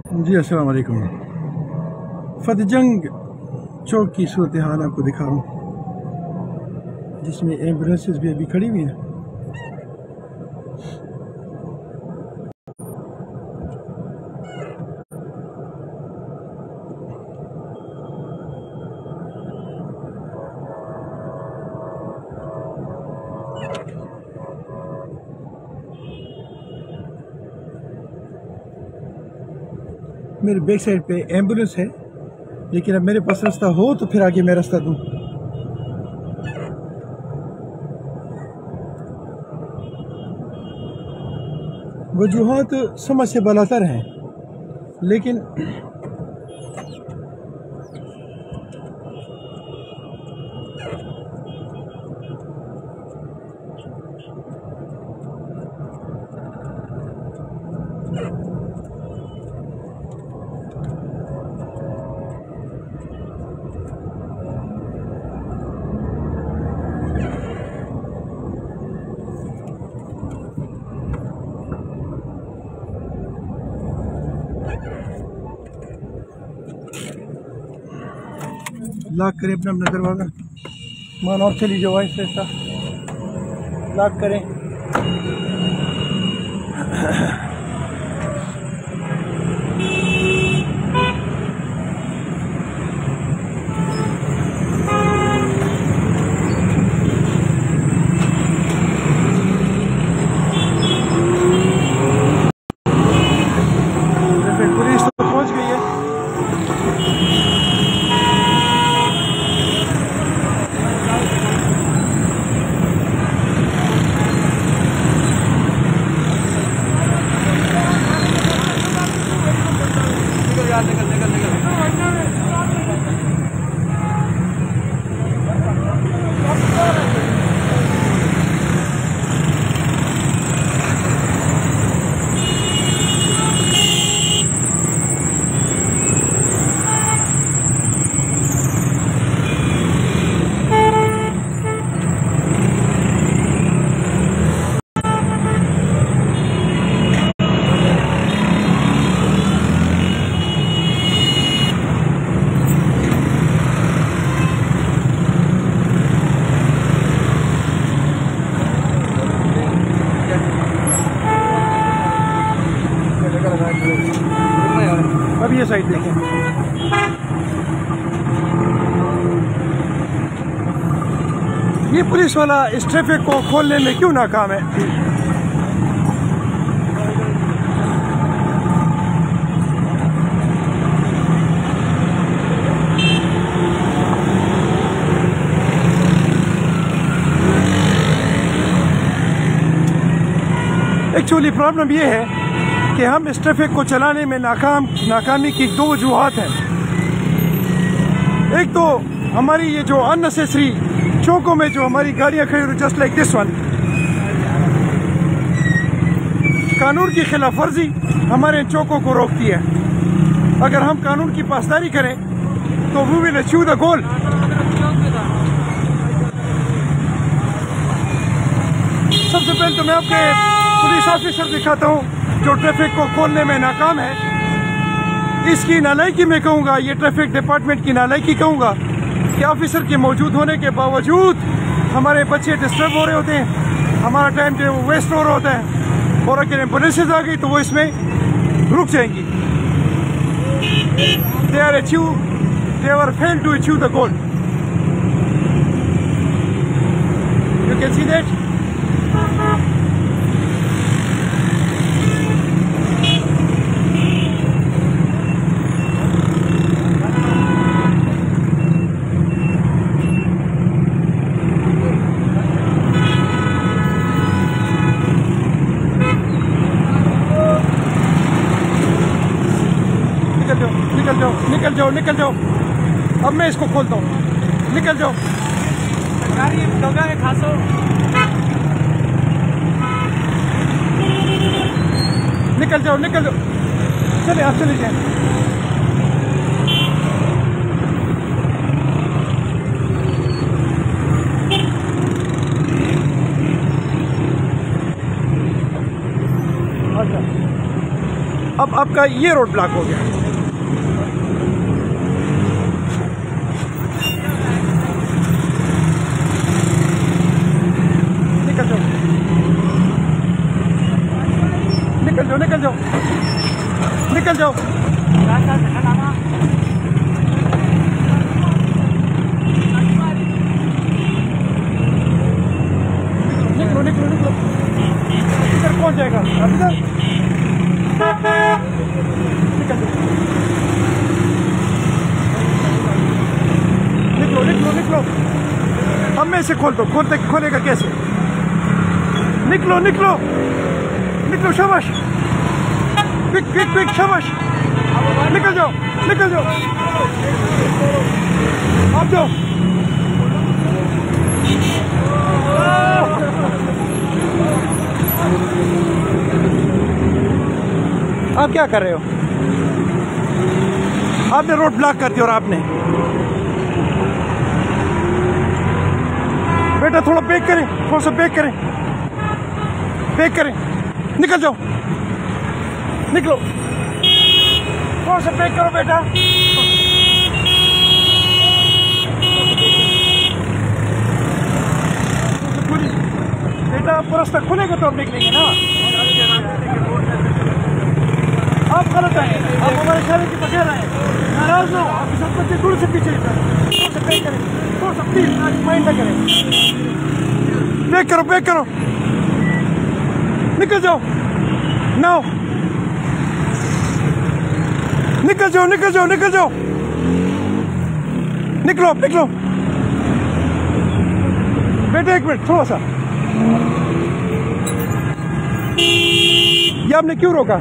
जी अस्सलाम वालेकुम। फतजंग चौक की सूरत हाल आपको दिखा रहा हूँ, जिसमें एम्बुलेंसेस भी अभी खड़ी हुई हैं। मेरे बैक साइड पे एम्बुलेंस है, लेकिन अब मेरे पास रास्ता हो तो फिर आगे मैं रास्ता दूँ। वजूहात समझ से बालातर हैं, लेकिन लॉक करें अपना अपना दरवाज़ा। मान और चली जाओ, ऐसा ऐसा लॉक करें। पुलिस तो पहुंच गई है। अब ये साइड देखें। ये पुलिस वाला इस ट्रैफिक को खोलने में क्यों नाकाम है? एक्चुअली प्रॉब्लम ये है कि हम इस ट्रैफिक को चलाने में नाकामी की दो वजूहात हैं। एक तो हमारी ये जो अननेसेसरी चौकों में जो हमारी गाड़ियां खड़ी हुई, जस्ट लाइक दिस वन, कानून की खिलाफ वर्जी हमारे चौकों को रोकती है। अगर हम कानून की पासदारी करें तो we will achieve the goal. सबसे पहले तो मैं आपके पुलिस ऑफिसर दिखाता हूँ जो ट्रैफिक को खोलने में नाकाम है। इसकी नालायकी मैं कहूँगा, ये ट्रैफिक डिपार्टमेंट की नालायकी कहूँगा कि ऑफिसर के मौजूद होने के बावजूद हमारे बच्चे डिस्टर्ब हो रहे होते हैं, हमारा टाइम जो वेस्ट हो रहा होता है, और अगर एम्बुलेंसेज आ गई तो वो इसमें रुक जाएंगी। They are fail to achieve the goal. You can see that. निकल जाओ। अब मैं इसको खोलता हूँ। निकल जाओ। निकल जाओ। चले आप चले जाए। अच्छा अब आपका ये रोड ब्लॉक हो गया। निकल जाओ, निकल जाओ, निकल जाओ, निकल जाओ। निकलो, निकलो, निकलो। इधर कौन जाएगा? आप इधर निकल जाओ। निकलो, निकलो, निकलो। अब मैं इसे खोल दो। खोलेगा कैसे? निकलो, निकलो, निकलो। शाबाश, क्विक, क्विक, क्विक। शाबाश, निकल जाओ, निकल जाओ। आप जाओ। आप क्या कर रहे हो? आपने रोड ब्लॉक कर दिया। और आपने बेटा थोड़ा बैक करें, थोड़ा सा बैक करें, बैक करें। निकल जाओ, निकलो। थोड़ा सा बैक करो बेटा। बेटा आपको रास्ता खुलेगा तो आप निकलेंगे ना। आप गलत आए, आप हमारे शहर के बगैर आए। नाराज ना हो, आपके साथ बच्चे दूर से पीछे थोड़ा सा बैक करें, थोड़ा सा प्लीज माइंड ना करें। बैक करो, बैक करो। निकल जाओ नाउ, निकल जाओ, निकल जाओ, निकल जाओ। निकलो, निकलो। बेटा एक मिनट, थोड़ा सा। ये आपने क्यों रोका?